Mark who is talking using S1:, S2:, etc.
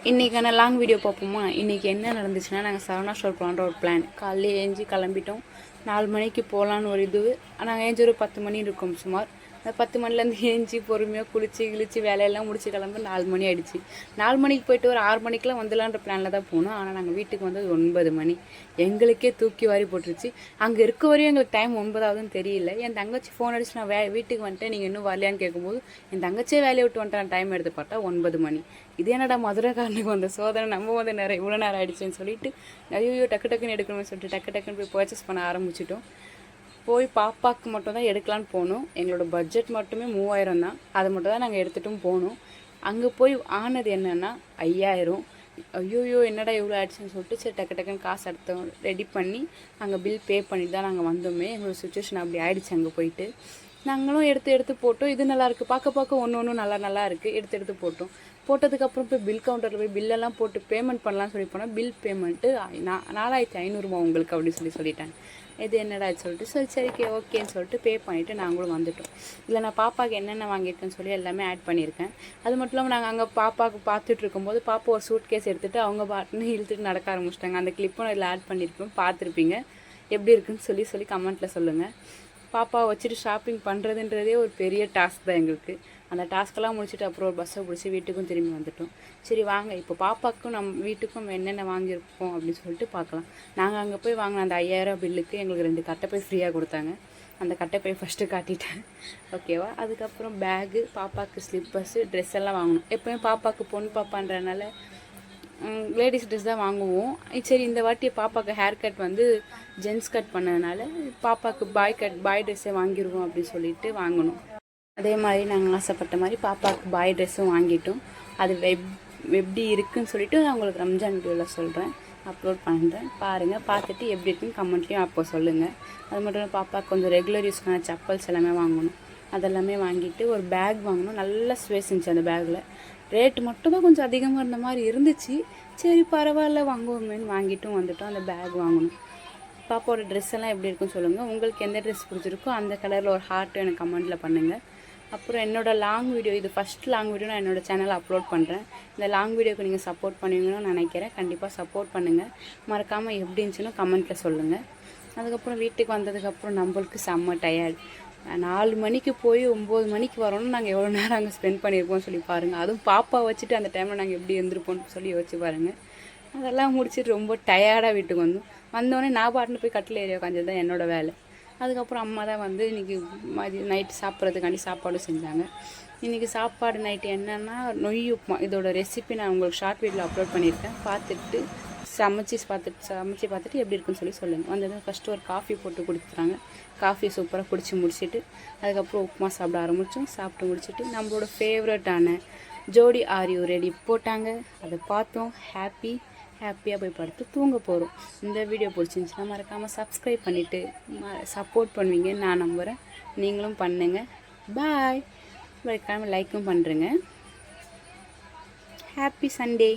S1: இன்றைக்கான long video பார்ப்போமா? இன்றைக்கி என்ன நடந்துச்சுன்னா, நாங்கள் சரவணா ஸ்டோர் போகலான்ற ஒரு பிளான். காலையில் ஏஞ்சி கிளம்பிட்டோம். 4 மணிக்கு போகலான்னு ஒரு இது. நாங்கள் ஏஞ்சி ஒரு 10 மணி இருக்கும் சுமார். அந்த 10 மணிலேருந்து ஏஞ்சி பொறுமையாக குளிச்சு வேலையெல்லாம் முடிச்சு கிளம்ப 4 மணி ஆகிடுச்சு. 4 மணிக்கு போய்ட்டு ஒரு 6 மணிக்கெலாம் வந்துடலான்ற பிளானில் தான் போனோம். ஆனால் நாங்கள் வீட்டுக்கு வந்தது 9 மணி. எங்களுக்கே தூக்கி வாரி போட்டுருச்சு. அங்கே இருக்க வரையும் எங்களுக்கு டைம் 9 ஆகுதுன்னு தெரியல. என் தங்கச்சி ஃபோன் அடிச்சு நான் வீட்டுக்கு வந்துட்டேன், நீங்கள் இன்னும் வரலையான்னு கேட்கும்போது என் தங்கச்சியே வேலையை விட்டு வந்துட்டேன். டைம் எடுத்து பார்த்தா 9 மணி. இது என்னடா மதுரைக்காரனுக்கு வந்த சோதனை, நம்ம வந்து நேரம் இவ்வளோ நேரம் ஆகிடுச்சுன்னு சொல்லிட்டு ஐயோ டக்குன்னு எடுக்கணும்னு சொல்லிட்டு டக்குன்னு போய் பர்ச்சேஸ் பண்ண ஆரம்பிச்சிட்டோம். போய் பாப்பாவுக்கு மட்டும் தான் எடுக்கலான்னு போனோம். எங்களோட பட்ஜெட் மட்டுமே 3000 தான். அதை மட்டும் தான் நாங்கள் எடுத்துகிட்டும் போனோம். அங்கே போய் ஆனது என்னென்னா 5000. ஐயோயோ என்னடா இவ்வளோ ஆயிடுச்சுன்னு சொல்லிட்டு சரி டக்குன்னு காசு எடுத்தோம், ரெடி பண்ணி அங்கே பில் பே பண்ணிட்டு தான் நாங்கள் வந்தோமே. எங்களோட சுச்சுவேஷன் அப்படி ஆயிடுச்சு. அங்கே போயிட்டு நாங்களும் எடுத்து போட்டோம். இது நல்லாயிருக்கு, பார்க்க ஒன்று நல்லா இருக்குது. எடுத்து போட்டோம். போட்டதுக்கப்புறம் போய் பில் கவுண்டரில் போய் பில்லெல்லாம் போட்டு பேமெண்ட் பண்ணலான்னு சொல்லி போனால் பில் பேமெண்ட்டு 4500 உங்களுக்கு அப்படின்னு சொல்லிட்டாங்க. இது என்னடா சொல்லிட்டு சரி ஓகேன்னு சொல்லிட்டு பே பண்ணிவிட்டு நாங்களும் வந்துட்டோம். இல்லை நான் பாப்பாவுக்கு என்னென்ன வாங்கியிருக்கேன்னு சொல்லி எல்லாமே ஆட் பண்ணியிருக்கேன். அது மட்டும் இல்லாமல் நாங்கள் அங்கே பாப்பாவுக்கு பார்த்துட்டு இருக்கும்போது பாப்பா ஒரு சூட் கேஸ் எடுத்துகிட்டு அவங்க பாட்டுன்னு இழுத்துட்டு நடக்க ஆரம்பிச்சிட்டாங்க. அந்த கிளிப்பும் இதில் ஆட் பண்ணியிருக்கோம், பார்த்துருப்பீங்க. எப்படி இருக்குன்னு சொல்லி கமெண்ட்டில் சொல்லுங்கள். பாப்பாவை வச்சுட்டு ஷாப்பிங் பண்ணுறதுன்றதே ஒரு பெரிய டாஸ்க் தான் எங்களுக்கு. அந்த டாஸ்க்கெல்லாம் முடிச்சுட்டு அப்புறம் ஒரு பஸ்ஸை பிடிச்சி வீட்டுக்கும் திரும்பி வந்துட்டோம். சரி வாங்க இப்போ பாப்பாவுக்கும் நம்ம வீட்டுக்கும் என்னென்ன வாங்கியிருப்போம் அப்படின்னு சொல்லிட்டு பார்க்கலாம். நாங்கள் அங்கே போய் வாங்கின அந்த 5000 பில்லுக்கு எங்களுக்கு 2 கட்டைப்பை ஃப்ரீயாக கொடுத்தாங்க. அந்த கட்டைப்பை ஃபஸ்ட்டு காட்டிட்டேன், ஓகேவா. அதுக்கப்புறம் பேகு, பாப்பாவுக்கு ஸ்லிப்பர்ஸு, ட்ரெஸ் எல்லாம் வாங்கணும். எப்போயும் பாப்பாவுக்கு பொண்ணு பாப்பான்றனால லேடிஸ் ட்ரெஸ் தான் வாங்குவோம். சரி இந்த வாட்டி பாப்பாவுக்கு ஹேர் கட் வந்து ஜென்ஸ் கட் பண்ணதுனால பாப்பாவுக்கு பாய் ட்ரெஸ்ஸே வாங்கிடுவோம் அப்படின்னு சொல்லிட்டு வாங்கணும். அதே மாதிரி நாங்கள் ஆசைப்பட்ட மாதிரி பாப்பாவுக்கு பாய் ட்ரெஸ்ஸும் வாங்கிட்டோம். அது எப்படி இருக்குதுன்னு சொல்லிட்டு நான் உங்களுக்கு ரம்ஜான் வீடியோவில் சொல்கிறேன், அப்லோட் பண்ணுறேன். பாருங்கள், பார்த்துட்டு எப்படி இருக்குன்னு கமெண்ட்லேயும் அப்போ சொல்லுங்கள். அது மட்டும் இல்லை பாப்பாவுக்கு கொஞ்சம் ரெகுலர் யூஸ்க்கான செப்பல்ஸ் எல்லாமே வாங்கணும். அதெல்லாமே வாங்கிட்டு ஒரு பேக் வாங்கணும். நல்ல ஸ்பேஸ் இருந்துச்சு அந்த பேக்கில். ரேட்டு மட்டும் தான் கொஞ்சம் அதிகமாக இருந்த மாதிரி இருந்துச்சு. சரி பரவாயில்ல வாங்குவோமேன்னு வாங்கிட்டும் வந்துட்டோம். அந்த பேக் வாங்கணும். பாப்பாவோட ட்ரெஸ் எல்லாம் எப்படி இருக்குன்னு சொல்லுங்கள். உங்களுக்கு எந்த ட்ரெஸ் பிடிச்சிருக்கோ அந்த கலரில் ஒரு ஹார்ட்டு எனக்கு கமெண்ட்டில் பண்ணுங்கள். அப்புறம் என்னோடய லாங் வீடியோ, இது ஃபஸ்ட் லாங் வீடியோ நான் என்னோடய சேனலில் அப்லோட் பண்ணுறேன். இந்த லாங் வீடியோக்கு நீங்கள் சப்போர்ட் பண்ணுவீங்கன்னு நினைக்கிறேன். கண்டிப்பாக சப்போர்ட் பண்ணுங்கள். மறக்காமல் எப்படி இருந்துச்சுன்னு கமெண்ட்டில் சொல்லுங்கள். அதுக்கப்புறம் வீட்டுக்கு வந்ததுக்கப்புறம் நம்மளுக்கு செம்ம டயர்டு. 4 மணிக்கு போய் 9 மணிக்கு வரோன்னு நாங்கள் எவ்வளோ நேரம் அங்கே ஸ்பெண்ட் பண்ணியிருப்போம்னு சொல்லி பாருங்கள். அதுவும் பாப்பா வச்சுட்டு அந்த டைமில் நாங்கள் எப்படி இருந்திருப்போம்னு சொல்லி யோசிச்சு பாருங்கள். அதெல்லாம் முடிச்சுட்டு ரொம்ப டயர்டாக வீட்டுக்கு வந்தோடனே நான் பாட்டுன்னு போய் கட்டில் ஏரியா உட்காந்தது தான் என்னோடய வேலை. அதுக்கப்புறம் அம்மா தான் வந்து இன்றைக்கி நைட்டு சாப்பிட்றதுக்காண்டி சாப்பாடு செஞ்சாங்க. இன்றைக்கி சாப்பாடு நைட்டு என்னென்னா நொய் உப்புமா. இதோட ரெசிபி நான் உங்களுக்கு ஷார்ட் வீடியோவில் அப்லோட் பண்ணியிருக்கேன். பார்த்துட்டு சமைச்சு பார்த்துட்டு எப்படி இருக்குன்னு சொல்லுங்கள். வந்தது ஃபஸ்ட்டு ஒரு காஃபி போட்டு கொடுத்துறாங்க. காஃபி சூப்பராக குடிச்சு முடிச்சுட்டு அதுக்கப்புறம் உப்புமா சாப்பிட ஆரம்பித்தோம். சாப்பிட்டு முடிச்சுட்டு நம்மளோட ஃபேவரட்டான ஜோடி ஆர் யூ ரெடி போட்டாங்க. அதை பார்த்தோம். ஹாப்பியாக போய் படுத்து தூங்க போகிறோம். இந்த வீடியோ பிடிச்சிருந்துச்சுன்னா மறக்காமல் சப்ஸ்கிரைப் பண்ணிவிட்டு சப்போர்ட் பண்ணுவீங்கன்னு நான் நம்புகிறேன். நீங்களும் பண்ணுங்கள். பாய். மறக்காமல் லைக்கும் பண்ணுறேங்க. Happy Sunday.